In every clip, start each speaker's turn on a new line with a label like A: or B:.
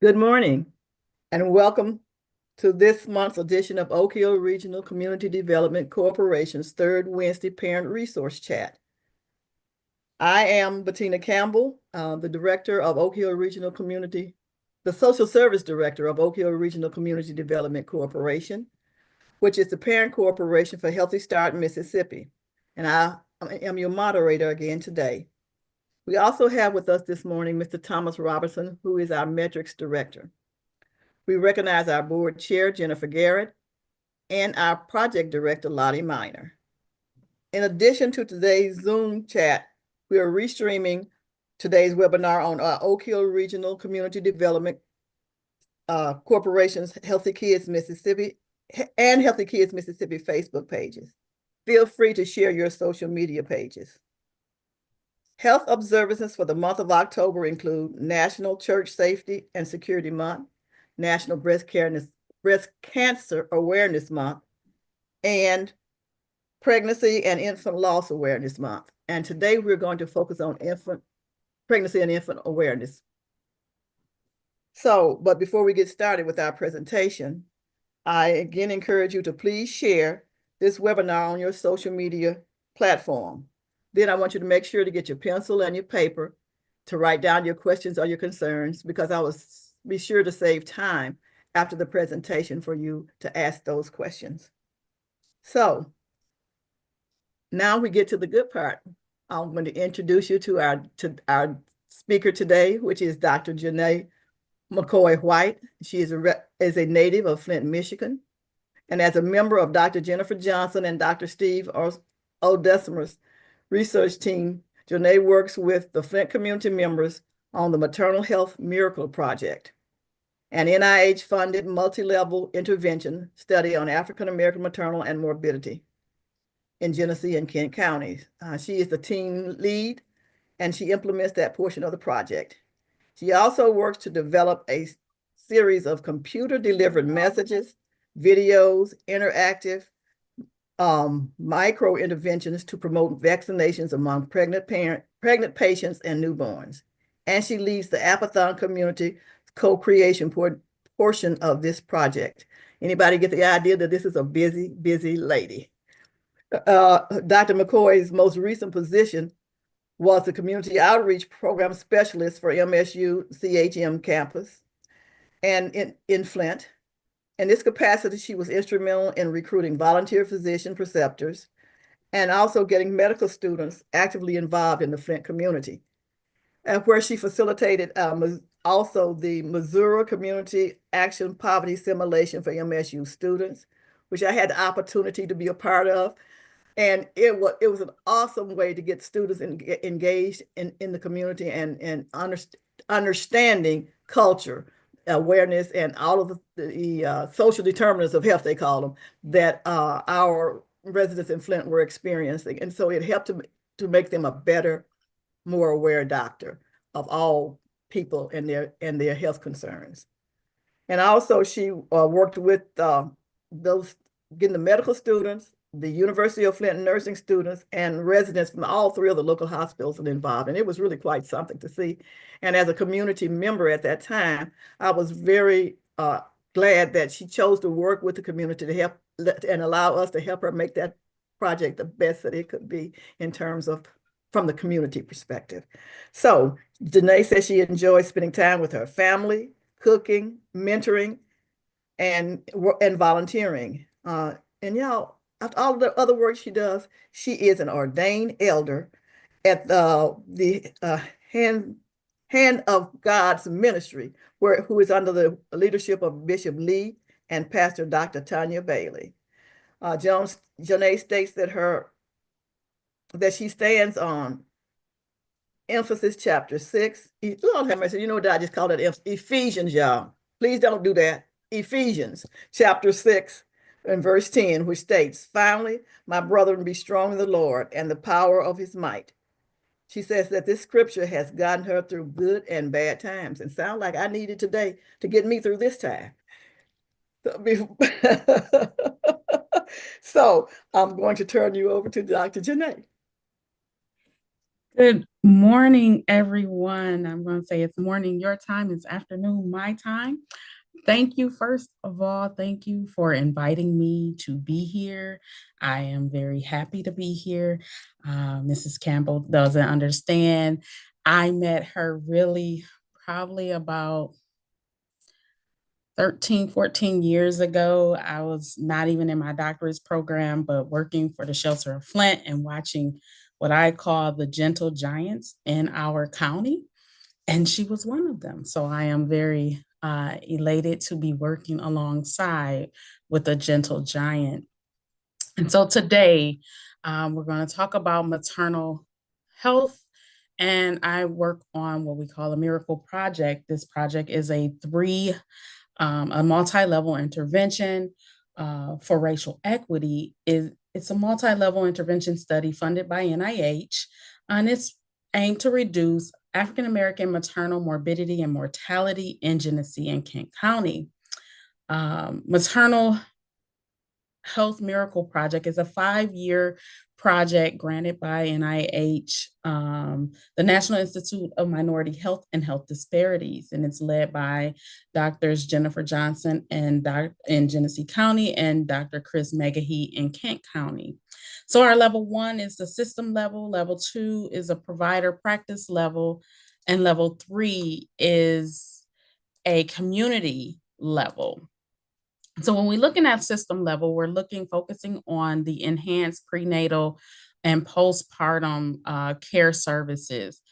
A: Good morning and welcome to this month's edition of Oak Hill Regional Community Development Corporation's third Wednesday Parent Resource Chat. I am Bettina Campbell, the Director of Oak Hill Regional Community, the Social Service Director of Oak Hill Regional Community Development Corporation, which is the parent corporation for Healthy Start Mississippi. And I am your moderator again today. We also have with us this morning Mr. Thomas Robertson, who is our Metrics Director. We recognize our board chair, Jennifer Garrett, and our project director, Lottie Miner. In addition to today's Zoom chat, we are restreaming today's webinar on our Oak Hill Regional Community Development Corporation's Healthy Kids Mississippi and Healthy Kids Mississippi Facebook pages. Feel free to share your social media pages. Health observances for the month of October include National Church Safety and Security Month, National Breast Cancer Awareness Month, and Pregnancy and Infant Loss Awareness Month. And today we're going to focus on pregnancy and infant awareness. But before we get started with our presentation, I again encourage you to please share this webinar on your social media platform. Then I want you to make sure to get your pencil and your paper to write down your questions or your concerns, because I will be sure to save time after the presentation for you to ask those questions. So now we get to the good part. I'm going to introduce you to our speaker today, which is Dr. Janae McCoy White. She is a native of Flint, Michigan. And as a member of Dr. Jennifer Johnson and Dr. Steve Odesimer's research team, Janae works with the Flint community members on the Maternal Health Miracle Project, an NIH-funded multi-level intervention study on African-American maternal and morbidity in Genesee and Kent counties. She is the team lead, and she implements that portion of the project. She also works to develop a series of computer-delivered messages, videos, interactive micro interventions to promote vaccinations among pregnant patients and newborns. And she leads the Apathon community co-creation portion of this project. Anybody get the idea that this is a busy, busy lady? Dr. McCoy's most recent position was the Community Outreach Program Specialist for MSU CHM campus and in Flint. In this capacity, she was instrumental in recruiting volunteer physician preceptors and also getting medical students actively involved in the Flint community, where she facilitated also the Missouri Community Action Poverty Simulation for MSU students, which I had the opportunity to be a part of. And it was an awesome way to get students engaged in the community and understanding culture, awareness, and all of the social determinants of health, they call them, that our residents in Flint were experiencing. And so it helped to make them a better, more aware doctor of all people and their health concerns. And also she worked with those getting the medical students, the University of Flint nursing students, and residents from all three of the local hospitals involved. And it was really quite something to see. And as a community member at that time, I was very glad that she chose to work with the community to help and allow us to help her make that project the best that it could be in terms of from the community perspective. So Janae says she enjoys spending time with her family, cooking, mentoring, and volunteering. And y'all, after all the other work she does, she is an ordained elder at the Hand of God's Ministry, who is under the leadership of Bishop Lee and Pastor Dr. Tanya Bailey. Janae states that she stands on Emphasis chapter 6. Lord have mercy, you know what I just called it? Ephesians, y'all. Please don't do that. Ephesians chapter 6 and verse 10, which states, "Finally, my brethren, be strong in the Lord and the power of his might." She says that this scripture has gotten her through good and bad times, and sound like I needed today to get me through this time. So I'm going to turn you over to Dr. Janae.
B: Good morning, everyone. I'm going to say it's morning your time, it's afternoon my time. Thank you, first of all. Thank you for inviting me to be here. I am very happy to be here. Mrs. Campbell doesn't understand. I met her really probably about 13, 14 years ago. I was not even in my doctorate program, but working for the Shelter of Flint and watching what I call the gentle giants in our county. And she was one of them. So I am very elated to be working alongside with a gentle giant. And so today, we're going to talk about maternal health. And I work on what we call a miracle project. This project is a multi-level intervention for racial equity. It's a multi-level intervention study funded by NIH, and it's aimed to reduce African American maternal morbidity and mortality in Genesee and Kent County. Maternal Health Miracle Project is a 5-year project granted by NIH, the National Institute of Minority Health and Health Disparities, and it's led by Doctors Jennifer Johnson in Genesee County and Dr. Chris Megahe in Kent County. So our level 1 is the system level, level 2 is a provider practice level, and level 3 is a community level. So when we're looking at system level, we're focusing on the enhanced prenatal and postpartum care services.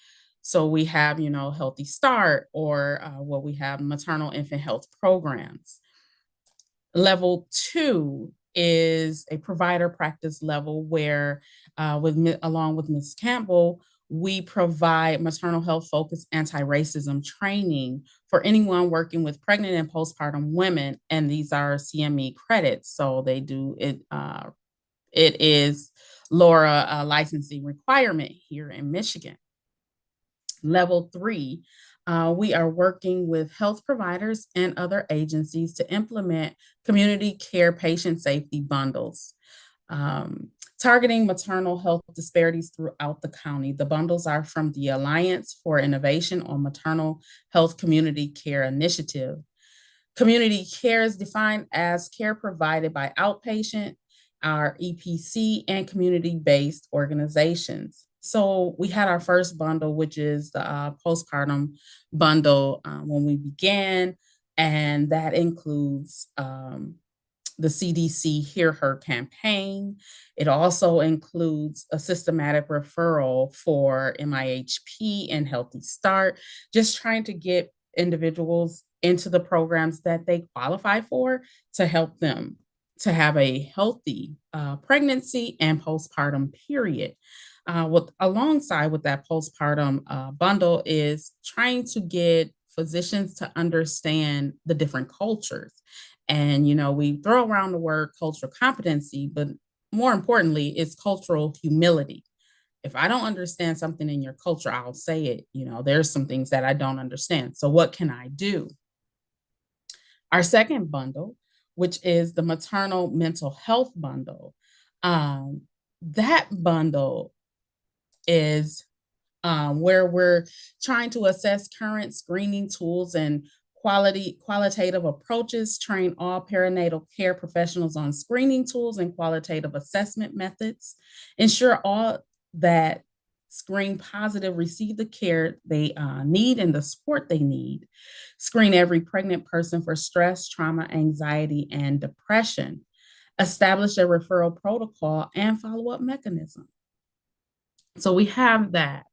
B: So we have, Healthy Start, or what we have maternal infant health programs. Level 2 is a provider practice level where, along with Ms. Campbell, we provide maternal health focused anti-racism training for anyone working with pregnant and postpartum women, and these are CME credits. So they do it. It is Laura licensing requirement here in Michigan. Level 3, we are working with health providers and other agencies to implement community care patient safety bundles, targeting maternal health disparities throughout the county. The bundles are from the Alliance for Innovation on Maternal Health Community Care Initiative. Community care is defined as care provided by outpatient, our EPC, and community-based organizations. So we had our first bundle, which is the postpartum bundle when we began, and that includes the CDC Hear Her campaign. It also includes a systematic referral for MIHP and Healthy Start, just trying to get individuals into the programs that they qualify for to help them to have a healthy pregnancy and postpartum period. Alongside with that postpartum bundle is trying to get physicians to understand the different cultures. And, we throw around the word cultural competency, but more importantly, it's cultural humility. If I don't understand something in your culture, I'll say it. There's some things that I don't understand. So, what can I do? Our second bundle, which is the maternal mental health bundle, that bundle is where we're trying to assess current screening tools and qualitative approaches, train all perinatal care professionals on screening tools and qualitative assessment methods, ensure all that screen positive receive the care they need and the support they need, screen every pregnant person for stress, trauma, anxiety, and depression, establish a referral protocol and follow-up mechanism. So we have that.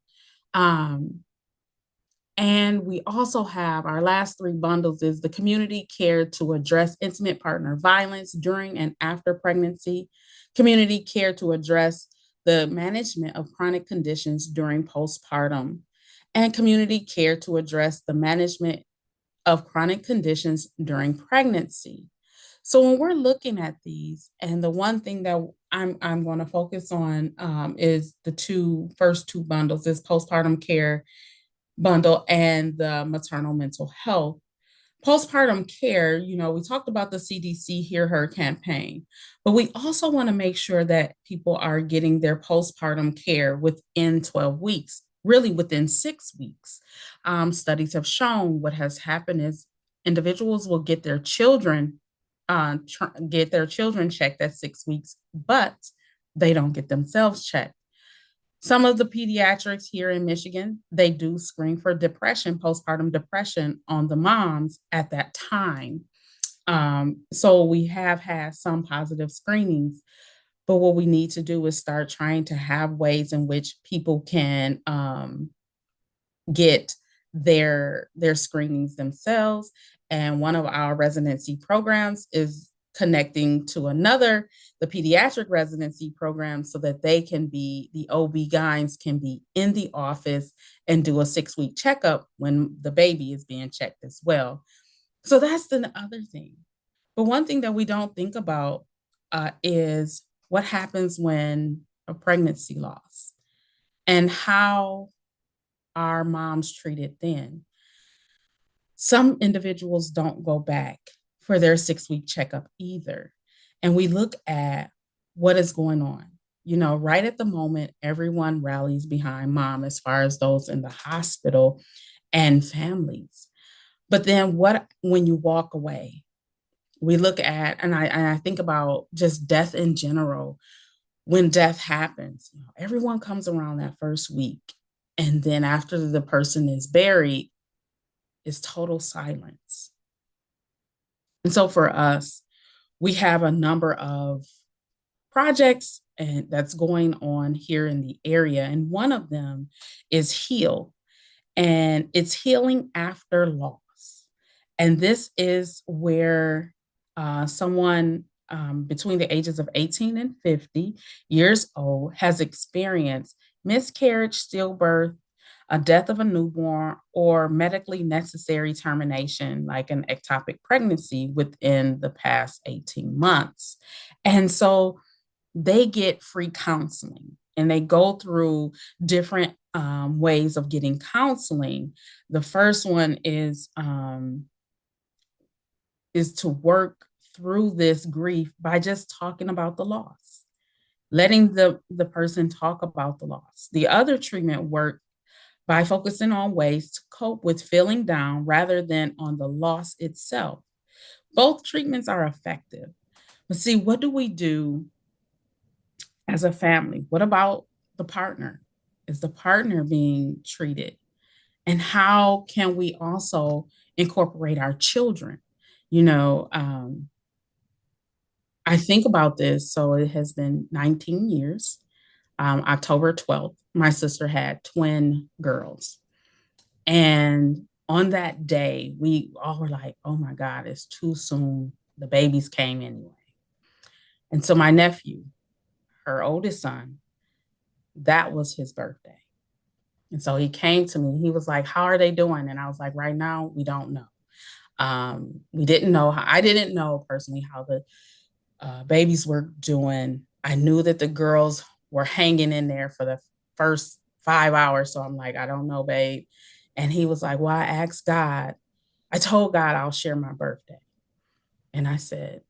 B: And we also have our last 3 bundles is the community care to address intimate partner violence during and after pregnancy, community care to address the management of chronic conditions during postpartum, and community care to address the management of chronic conditions during pregnancy. So when we're looking at these, and the one thing that I'm going to focus on is the first two bundles, is postpartum care bundle and the maternal mental health. Postpartum care, we talked about the CDC Hear Her campaign, but we also want to make sure that people are getting their postpartum care within 12 weeks, really within 6 weeks. Studies have shown what has happened is individuals will get their children checked at 6 weeks, but they don't get themselves checked. Some of the pediatrics here in Michigan, they do screen for depression, postpartum depression on the moms at that time. So we have had some positive screenings, but what we need to do is start trying to have ways in which people can get their screenings themselves. And one of our residency programs is connecting to another, the pediatric residency program, so that the OB-GYNs can be in the office and do a 6-week checkup when the baby is being checked as well. So that's the other thing. But one thing that we don't think about is what happens when a pregnancy loss and how are moms treated then. Some individuals don't go back for their 6-week checkup either. And we look at what is going on. Right at the moment, everyone rallies behind mom as far as those in the hospital and families. But then when you walk away, we look at, and I think about just death in general. When death happens, everyone comes around that first week. And then after the person is buried, it's total silence. And so for us, we have a number of projects and that's going on here in the area. And one of them is Heal, and it's healing after loss. And this is where someone between the ages of 18 and 50 years old has experienced miscarriage, stillbirth, a death of a newborn, or medically necessary termination, like an ectopic pregnancy, within the past 18 months. And so they get free counseling and they go through different ways of getting counseling. The first one is to work through this grief by just talking about the loss, letting the person talk about the loss. The other treatment work by focusing on ways to cope with feeling down rather than on the loss itself. Both treatments are effective. But see, what do we do as a family? What about the partner? Is the partner being treated? And how can we also incorporate our children? I think about this. So it has been 19 years. October 12th, my sister had twin girls. And on that day, we all were like, oh my God, it's too soon. The babies came anyway. And so my nephew, her oldest son, that was his birthday. And so he came to me. He was like, how are they doing? And I was like, right now, we don't know. We didn't know I didn't know personally how the babies were doing. I knew that the girls were hanging in there for the first 5 hours. So I'm like, I don't know, babe. And he was like, well, I told God I'll share my birthday. And I said,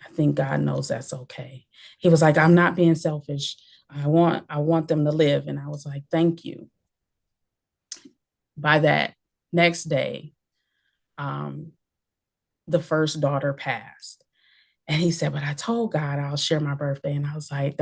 B: I think God knows that's okay. He was like, I'm not being selfish. I want them to live. And I was like, thank you. By that next day, the first daughter passed. And he said, but I told God I'll share my birthday. And I was like,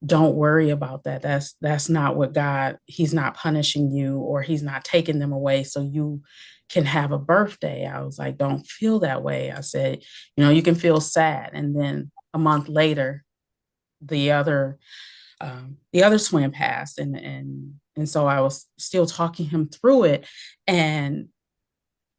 B: don't worry about that. That's not what God, he's not punishing you or he's not taking them away so you can have a birthday. I was like, don't feel that way. I said, you can feel sad. And then a month later, the other twin passed. And so I was still talking him through it and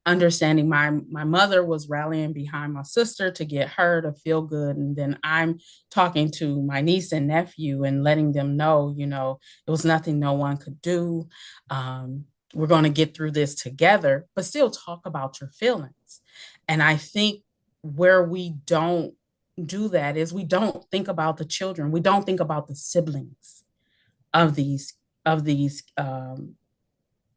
B: understanding my mother was rallying behind my sister to get her to feel good. And then I'm talking to my niece and nephew and letting them know, it was nothing no one could do. We're going to get through this together, but still talk about your feelings. And I think where we don't do that is we don't think about the children. We don't think about the siblings of these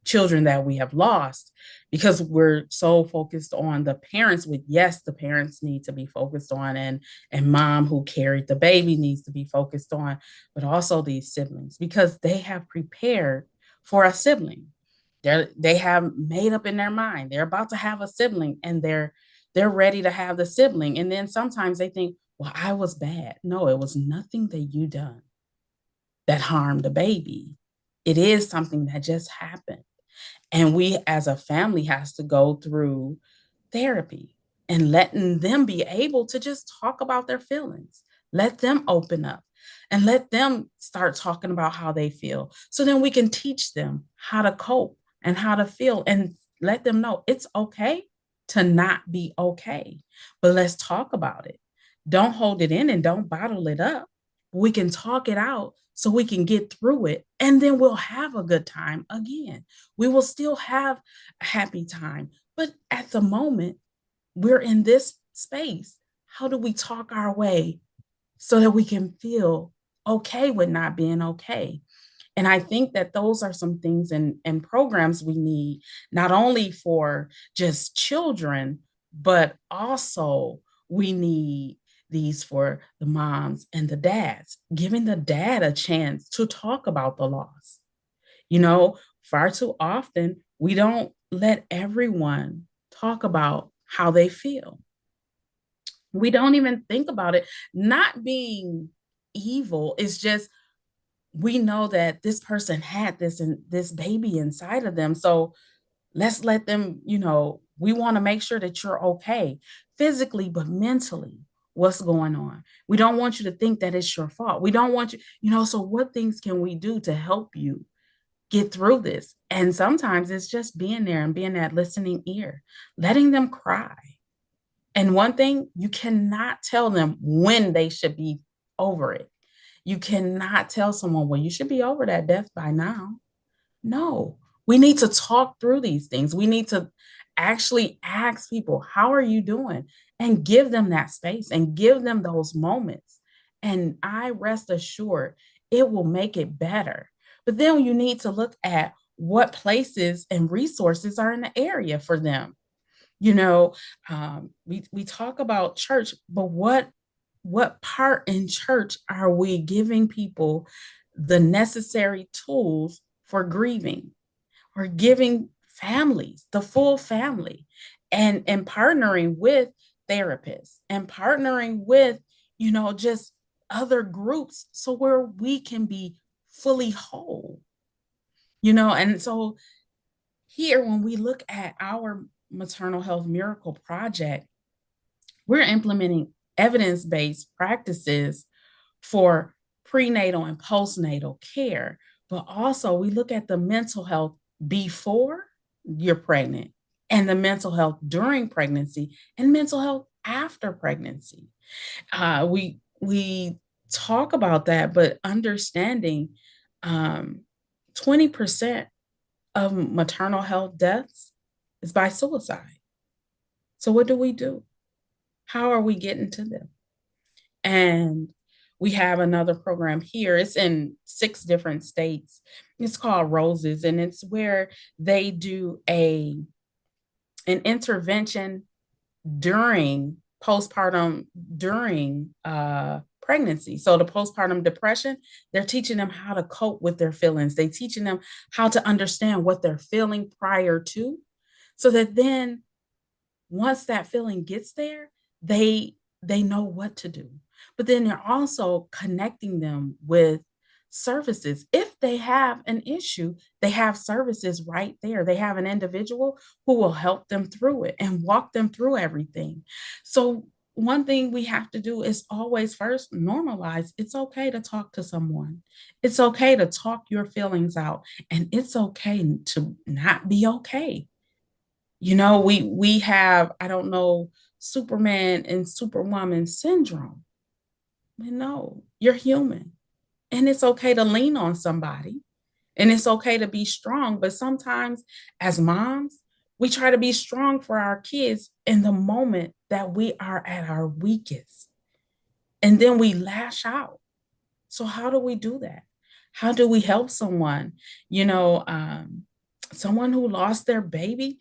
B: children that we have lost, because we're so focused on the parents. With, yes, the parents need to be focused on, and mom who carried the baby needs to be focused on, but also these siblings, because they have prepared for a sibling. They have made up in their mind they're about to have a sibling, and they're ready to have the sibling. And then sometimes they think, well, I was bad. No, it was nothing that you done that harmed the baby. It is something that just happened. And we as a family has to go through therapy and letting them be able to just talk about their feelings. Let them open up and let them start talking about how they feel. So then we can teach them how to cope and how to feel, and let them know it's okay to not be okay. But let's talk about it. Don't hold it in and don't bottle it up. We can talk it out so we can get through it, and then we'll have a good time again. We will still have a happy time. But at the moment, we're in this space. How do we talk our way so that we can feel okay with not being okay? And I think that those are some things and programs we need, not only for just children, but also we need these for the moms and the dads, giving the dad a chance to talk about the loss. You know, far too often, we don't let everyone talk about how they feel. We don't even think about it. Not being evil is just, we know that this person had this and this baby inside of them. So let's let them, we want to make sure that you're okay physically, but mentally, what's going on? We don't want you to think that it's your fault. We don't want you, so what things can we do to help you get through this? And sometimes it's just being there and being that listening ear, letting them cry. And one thing, you cannot tell them when they should be over it. You cannot tell someone, well, you should be over that death by now. No, we need to talk through these things. We need to actually ask people, how are you doing? And give them that space and give them those moments. And I rest assured it will make it better. But then you need to look at what places and resources are in the area for them. You know, we talk about church, but what part in church are we giving people the necessary tools for grieving, or giving families the full family, and partnering with therapists and partnering with, just other groups, so where we can be fully whole, and so here, when we look at our maternal health miracle project, we're implementing evidence-based practices for prenatal and postnatal care, but also we look at the mental health before you're pregnant, and the mental health during pregnancy, and mental health after pregnancy. We talk about that, but understanding, 20% of maternal health deaths is by suicide. So what do we do? How are we getting to them? And we have another program here. It's in 6 different states. It's called Roses, and it's where they do an intervention during postpartum, during pregnancy. So the postpartum depression, they're teaching them how to cope with their feelings. They're teaching them how to understand what they're feeling prior to, so that then once that feeling gets there, they know what to do. But then they're also connecting them with services. If they have an issue, they have services right there. They have an individual who will help them through it and walk them through everything. So one thing we have to do is always first normalize it's okay to talk to someone. It's okay to talk your feelings out, and it's okay to not be okay. We have, I don't know, Superman and Superwoman syndrome. No, you're human. And it's okay to lean on somebody. And it's okay to be strong. But sometimes as moms, we try to be strong for our kids in the moment that we are at our weakest. And then we lash out. So how do we do that? How do we help someone? You know, someone who lost their baby,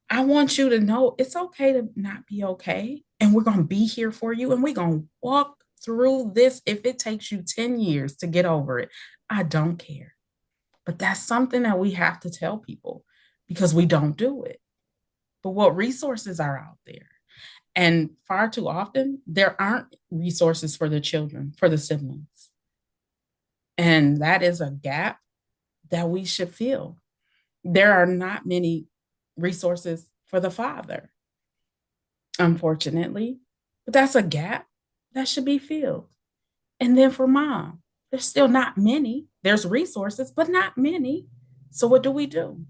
B: I want you to know it's okay to not be okay. And we're going to be here for you. And we're going to walk through this. If it takes you 10 years to get over it, I don't care. But that's something that we have to tell people because we don't do it. But what resources are out there? And far too often, there aren't resources for the children, for the siblings. And that is a gap that we should fill. There are not many resources for the father, unfortunately, but that's a gap that should be filled. And then for mom, there's still not many. There's resources, but not many. So what do we do?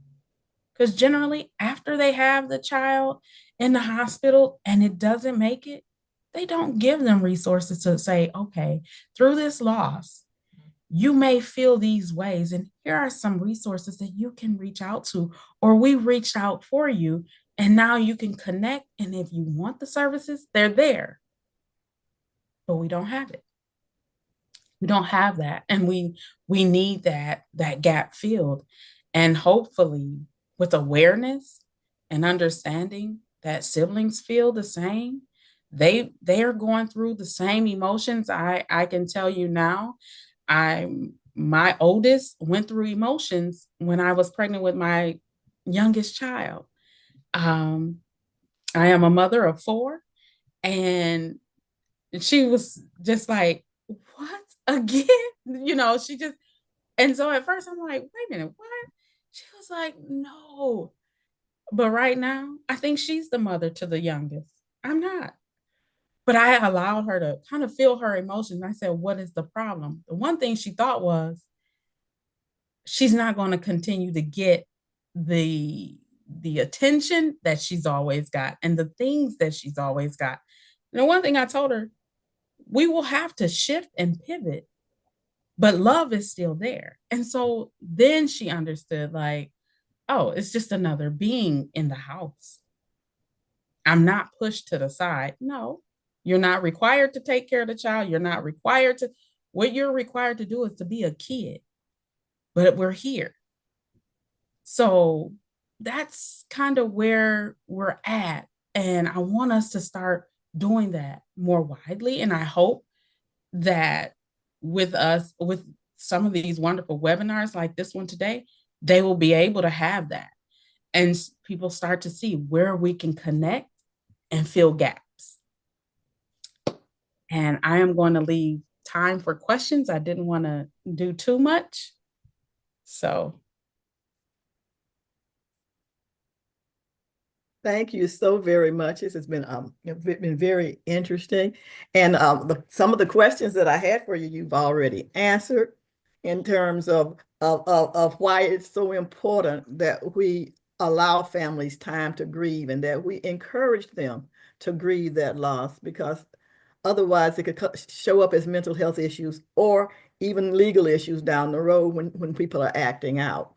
B: Because generally, after they have the child in the hospital and it doesn't make it, they don't give them resources to say, okay, through this loss, you may feel these ways, and here are some resources that you can reach out to, or we reached out for you, and now you can connect. And if you want the services, they're there, but we don't have it. We don't have that, and we need that gap filled, and hopefully with awareness and understanding that siblings feel the same. They are going through the same emotions. I can tell you now, my oldest went through emotions when I was pregnant with my youngest child. Um, I am a mother of four, and she was just like, "What again?" She just, and so at first I'm like, "Wait a minute, what?" She was like, "No." But right now, I think she's the mother to the youngest. I'm not. But I allowed her to kind of feel her emotions. I said, "What is the problem?" The one thing she thought was, she's not going to continue to get the the attention that she's always got and the things that she's always got. And the one thing I told her, we will have to shift and pivot, but love is still there. And so then she understood, like, oh, it's just another being in the house. I'm not pushed to the side. No, you're not required to take care of the child. You're not required to, what you're required to do is to be a kid, but we're here. So that's kind of where we're at. And I want us to start doing that more widely. And I hope that with us, with some of these wonderful webinars like this one today, they will be able to have that. And people start to see where we can connect and fill gaps. And I am going to leave time for questions. I didn't want to do too much. So
A: Thank you so very much. This has been very interesting. And some of the questions that I had for you, you've already answered in terms of why it's so important that we allow families time to grieve and that we encourage them to grieve that loss, because otherwise it could show up as mental health issues or even legal issues down the road when people are acting out.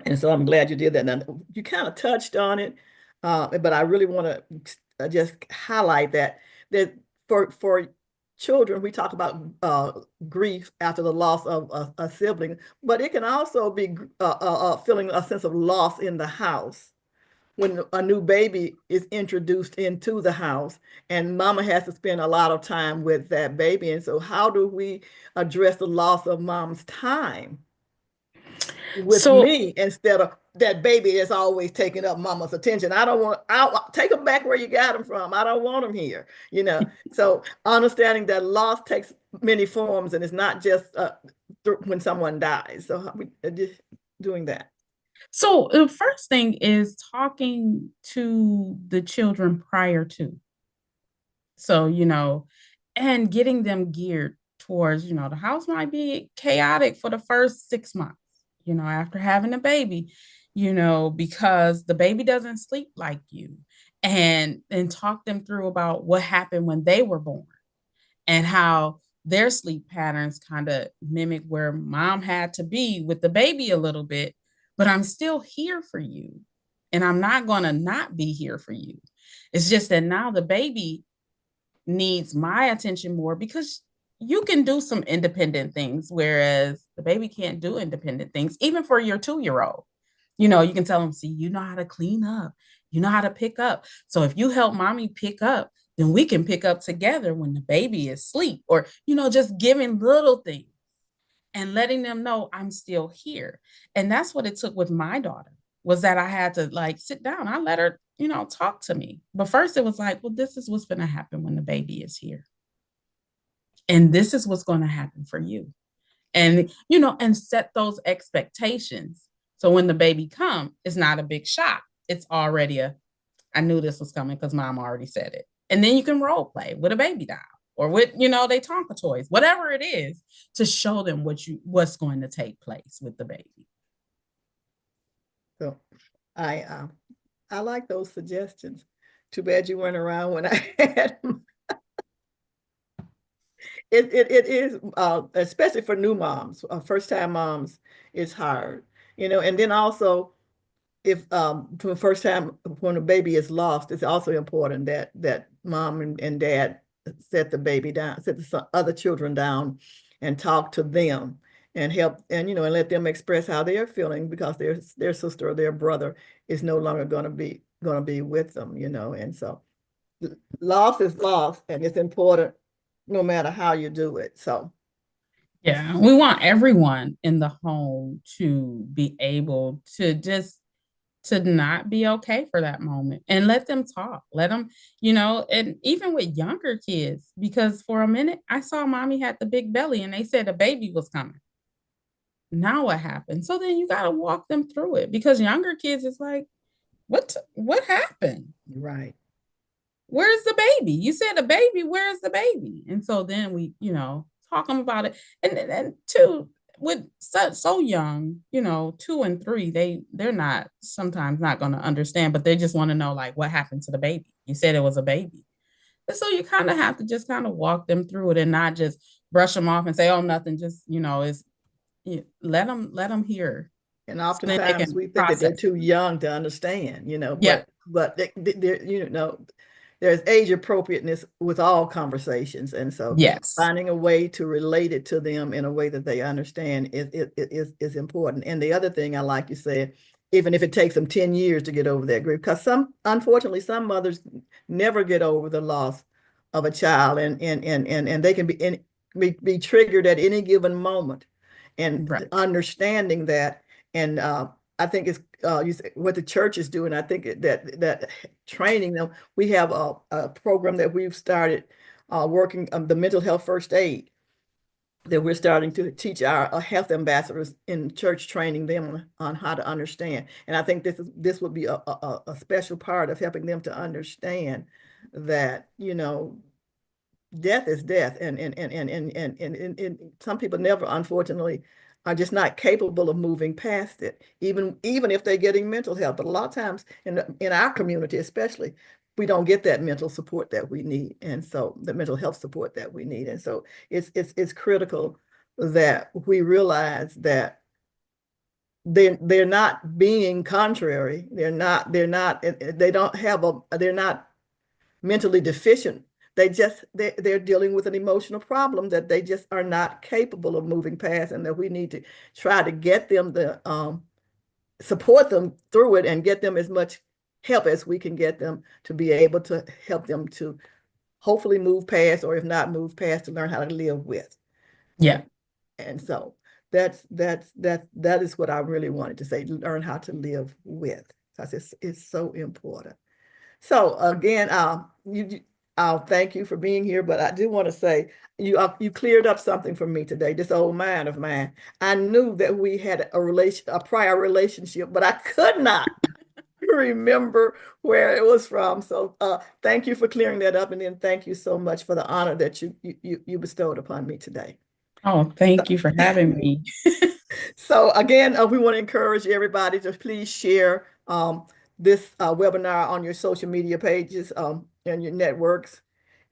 A: And so I'm glad you did that. Now, you kind of touched on it, but I really want to just highlight that for children, we talk about grief after the loss of a sibling, but it can also be feeling a sense of loss in the house when a new baby is introduced into the house and mama has to spend a lot of time with that baby. And so how do we address the loss of mom's time with
B: so
A: me instead of that baby that's always taking up mama's attention? I'll take them back where you got them from. I don't want them here. So understanding that loss takes many forms and it's not just when someone dies. So we just doing that.
B: So the first thing is talking to the children prior to. So, and getting them geared towards, the house might be chaotic for the first 6 months, after having a baby, because the baby doesn't sleep like you. And talk them through about what happened when they were born and how their sleep patterns kind of mimic where mom had to be with the baby a little bit, but I'm still here for you. And I'm not going to not be here for you. It's just that now the baby needs my attention more because you can do some independent things, whereas the baby can't do independent things, even for your 2-year-old. You know, you can tell them, see, you know how to clean up, you know how to pick up. So if you help mommy pick up, then we can pick up together when the baby is asleep, or, you know, just giving little things and letting them know I'm still here. And that's what it took with my daughter, was that I had to like sit down. I let her, you know, talk to me. But first it was like, well, this is what's going to happen when the baby is here. And this is what's going to happen for you. And, you know, and set those expectations. So when the baby comes, it's not a big shock. It's already I knew this was coming because mom already said it. And then you can role play with a baby doll or with, you know, they Tonka toys, whatever it is, to show them what's going to take place with the baby.
A: So I like those suggestions. Too bad you weren't around when I had them. It is especially for new moms, first time moms, it's hard, you know. And then also, if for the first time when a baby is lost, it's also important that mom and dad set the baby down, set the other children down, and talk to them and help, and you know, and let them express how they are feeling, because their sister or their brother is no longer going to be with them, you know. And so loss is loss, and it's important no matter how you do it. So
B: Yeah, we want everyone in the home to be able to just to not be okay for that moment and let them talk. Let them, you know, and even with younger kids, because for a minute I saw mommy had the big belly and they said a baby was coming. Now what happened? So then you got to walk them through it, because younger kids is like, what happened?
A: right.
B: Where's the baby? You said a baby, where's the baby? And so then we, you know, talk them about it. And two, with so young, you know, 2 and 3, they're not sometimes not going to understand, but they just want to know like what happened to the baby. You said it was a baby. And so you kind of have to just kind of walk them through it and not just brush them off and say, oh, nothing, just, you know, is let them hear.
A: And
B: So then they
A: oftentimes
B: can
A: we think that they're
B: process.
A: too young to understand, you know,
B: Yeah.
A: but they're, you know, there's age appropriateness with all conversations. And so
B: Yes.
A: finding a way to relate it to them in a way that they understand is important. And the other thing I like you said, even if it takes them 10 years to get over that grief, because unfortunately, some mothers never get over the loss of a child, and they can be triggered at any given moment. And
B: Right.
A: understanding that, and I think it's what the church is doing. I think that training them. We have a program that we've started working on the mental health first aid, that we're starting to teach our health ambassadors in church, training them on how to understand. And I think this would be a special part of helping them to understand that, you know, death is death, and some people never, unfortunately, are just not capable of moving past it, even if they're getting mental health. But a lot of times in our community, especially, we don't get that mental support that we need, and so the mental health support that we need. And so it's critical that we realize that they're not being contrary. They don't have they're not mentally deficient. They're dealing with an emotional problem that they just are not capable of moving past, and that we need to try to get them the support them through it, and get them as much help as we can get them, to be able to help them to hopefully move past, or if not move past, to learn how to live with.
B: Yeah.
A: And so that is what I really wanted to say: learn how to live with, because it's so important. So again, I'll thank you for being here, but I do want to say you cleared up something for me today. This old man of mine, I knew that we had a prior relationship, but I could not remember where it was from. So thank you for clearing that up, and then thank you so much for the honor that you bestowed upon me today.
B: Oh, thank you for having me.
A: So again, we want to encourage everybody to please share this webinar on your social media pages and your networks.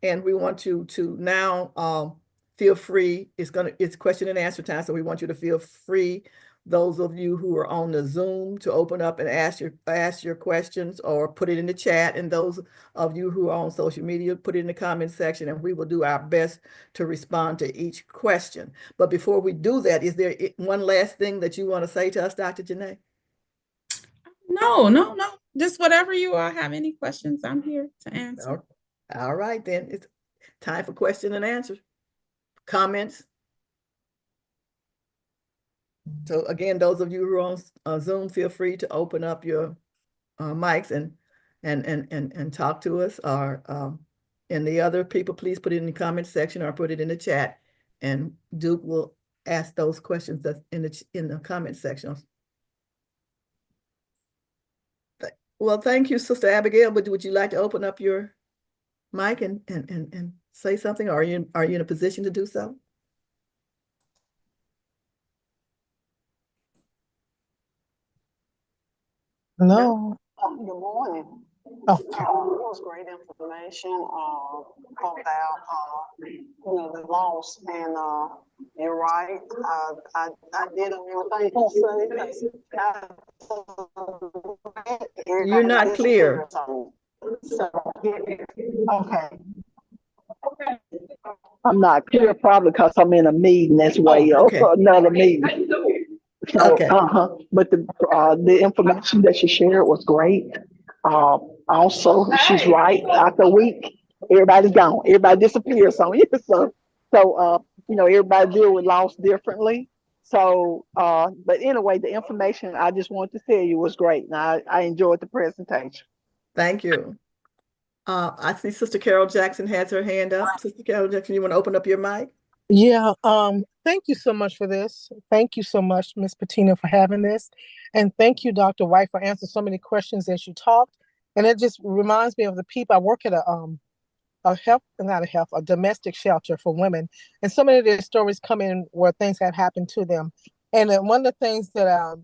A: And we want you to now feel free. It's question and answer time, so we want you to feel free. Those of you who are on the Zoom, to open up and ask your questions, or put it in the chat. And those of you who are on social media, put it in the comment section, and we will do our best to respond to each question. But before we do that, is there one last thing that you want to say to us, Dr. Janae?
B: No. Just whatever you all have any questions, I'm here to answer.
A: All right, then it's time for question and answer. Comments? So again, those of you who are on Zoom, feel free to open up your mics and talk to us, or and the other people, please put it in the comment section or put it in the chat, and Duke will ask those questions that's in the comment section. Well, thank you, Sister Abigail, but would you like to open up your mic and say something? Are you in a position to do so?
C: Hello.
D: Good morning.
C: Oh,
D: It was great information about the loss, and you're right. I did everything he said.
A: You're not clear.
D: Okay. I'm not clear, probably because I'm in a meeting. That's way
A: okay.
D: another meeting. So,
A: Okay.
D: But the information that she shared was great. Also, she's right. After a week, everybody's gone. Everybody disappears on you. So, everybody deal with loss differently. So, but anyway, the information I just wanted to tell you was great, and I enjoyed the presentation.
A: Thank you. I see Sister Carol Jackson has her hand up. Sister Carol Jackson, you want to open up your mic?
C: yeah. Thank you so much for this. Thank you so much, Miss Patina, for having this. And thank you, Dr. White, for answering so many questions as you talked. And it just reminds me of the people. I work at a domestic shelter for women. And so many of their stories come in where things have happened to them. And then one of the things that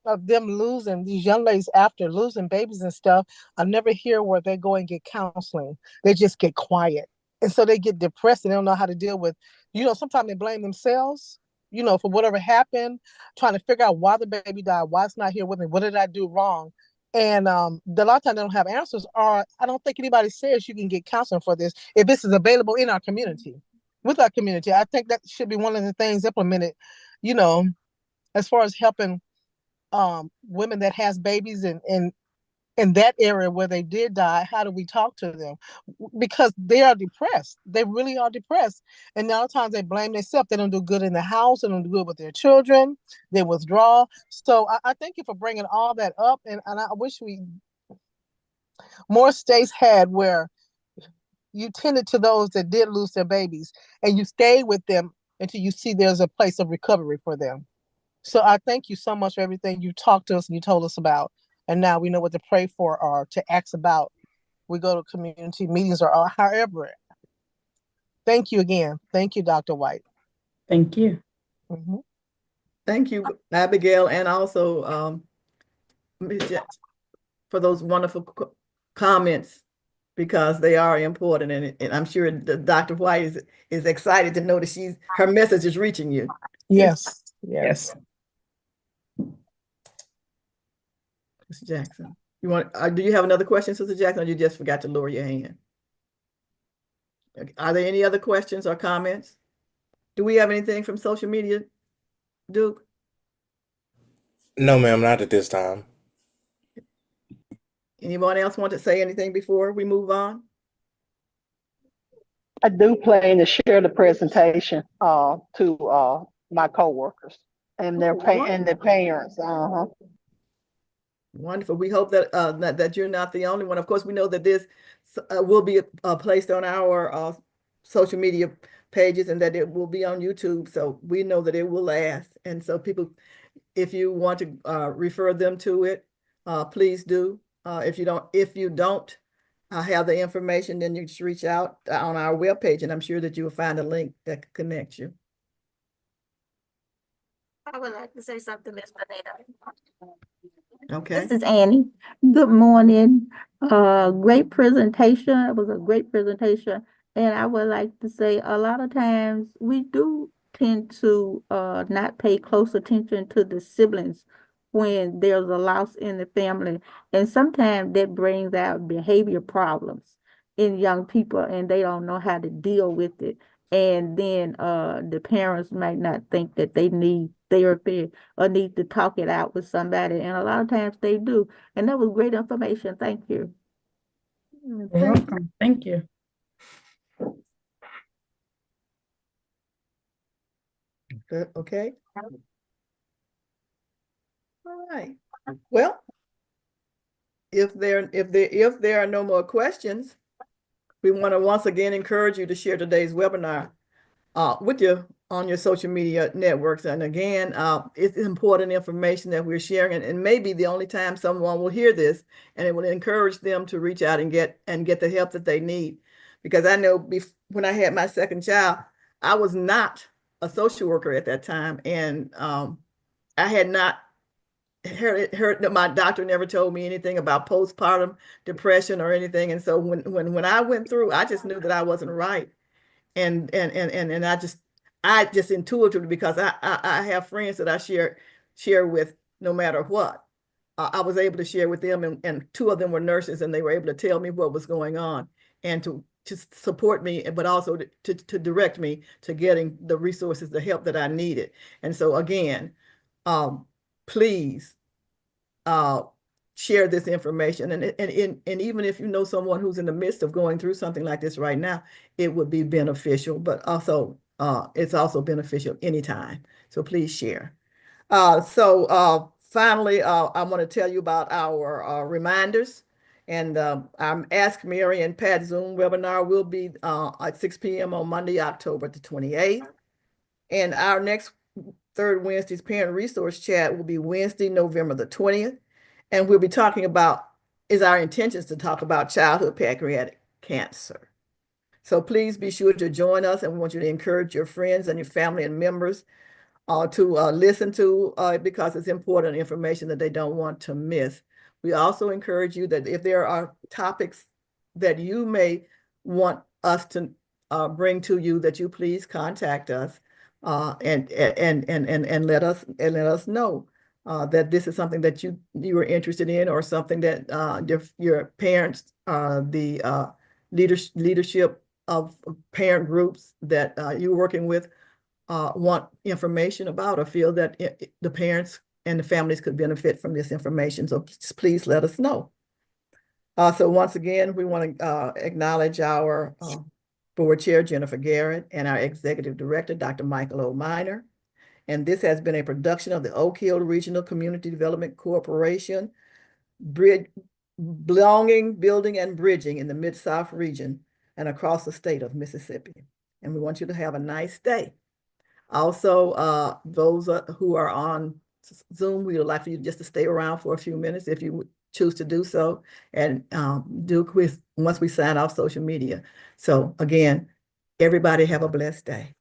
C: of them losing these young ladies after losing babies and stuff, I never hear where they go and get counseling. They just get quiet. And so they get depressed and they don't know how to deal with, sometimes they blame themselves, for whatever happened, trying to figure out why the baby died, why it's not here with me, what did I do wrong? And a lot of times they don't have answers, or I don't think anybody says you can get counseling for this if this is available in our community, with our community. I think that should be one of the things implemented, as far as helping women that has babies and in that area where they did die. How do we talk to them? Because they are depressed. They really are depressed. And a lot of times they blame themselves. They don't do good in the house. They don't do good with their children. They withdraw. So I thank you for bringing all that up. And I wish more states had where you tended to those that did lose their babies and you stayed with them until you see there's a place of recovery for them. So I thank you so much for everything you talked to us and you told us about. And now we know what to pray for or to ask about. We go to community meetings or however. Thank you again. Thank you, Dr. White.
B: Thank you.
C: Mm-hmm.
A: Thank you, Abigail, and also Ms. Jackson, for those wonderful comments, because they are important. And I'm sure Dr. White is excited to know that her message is reaching you.
C: Yes. Yes.
A: Mr. Jackson, do you have another question, Sister Jackson, or you just forgot to lower your hand? Are there any other questions or comments? Do we have anything from social media, Duke?
E: No, ma'am, not at this time.
A: Anyone else want to say anything before we move on?
D: I do plan to share the presentation to my coworkers and their parents.
A: Wonderful. We hope that that you're not the only one. Of course, we know that this will be placed on our social media pages and that it will be on YouTube. So we know that it will last. And so people, if you want to refer them to it, please do. If you don't have the information, then you just reach out on our webpage, and I'm sure that you will find a link that connects you.
F: I would like to say something, Ms. Boneta.
A: Okay.
F: This is Annie. Good morning. Great presentation. It was a great presentation. And I would like to say a lot of times we do tend to not pay close attention to the siblings when there's a loss in the family. And sometimes that brings out behavior problems in young people and they don't know how to deal with it. And then the parents might not think that they need therapy or need to talk it out with somebody. And a lot of times they do. And that was great information. Thank you.
B: You're welcome. Thank you.
A: Good, okay. All right. Well, if there are no more questions, we want to once again encourage you to share today's webinar with you on your social media networks. And again, it's important information that we're sharing, and maybe the only time someone will hear this, and it will encourage them to reach out and get the help that they need. Because I know when I had my second child, I was not a social worker at that time, and I had not heard that my doctor never told me anything about postpartum depression or anything. And so when I went through, I just knew that I wasn't right. And I just intuitively, because I have friends that I share with no matter what. I was able to share with them, and two of them were nurses, and they were able to tell me what was going on and to support me, but also to direct me to getting the resources, the help that I needed. And so again, please share this information. And even if you know someone who's in the midst of going through something like this right now, it would be beneficial, but also it's also beneficial anytime. So please share. Finally, I want to tell you about our reminders. And our Ask Mary and Pat Zoom webinar will be at 6 p.m. on Monday, October the 28th. And our next third Wednesday's Parent Resource Chat will be Wednesday, November the 20th. And we'll be talking about, our intentions to talk about childhood pancreatic cancer. So please be sure to join us, and we want you to encourage your friends and your family and members to listen to because it's important information that they don't want to miss. We also encourage you that if there are topics that you may want us to bring to you, that you please contact us and let us know that this is something that you are interested in, or something that your parents, the leadership of parent groups that you're working with want information about, or feel that the parents and the families could benefit from this information. So just please let us know. So once again, we want to acknowledge our board chair, Jennifer Garrett, and our executive director, Dr. Michael O. Minor. And this has been a production of the Oak Hill Regional Community Development Corporation, belonging, building, and bridging in the Mid-South region and across the state of Mississippi. And we want you to have a nice day. Also, those who are on Zoom, we would like for you just to stay around for a few minutes if you choose to do so, and do a quiz once we sign off social media. So again, everybody have a blessed day.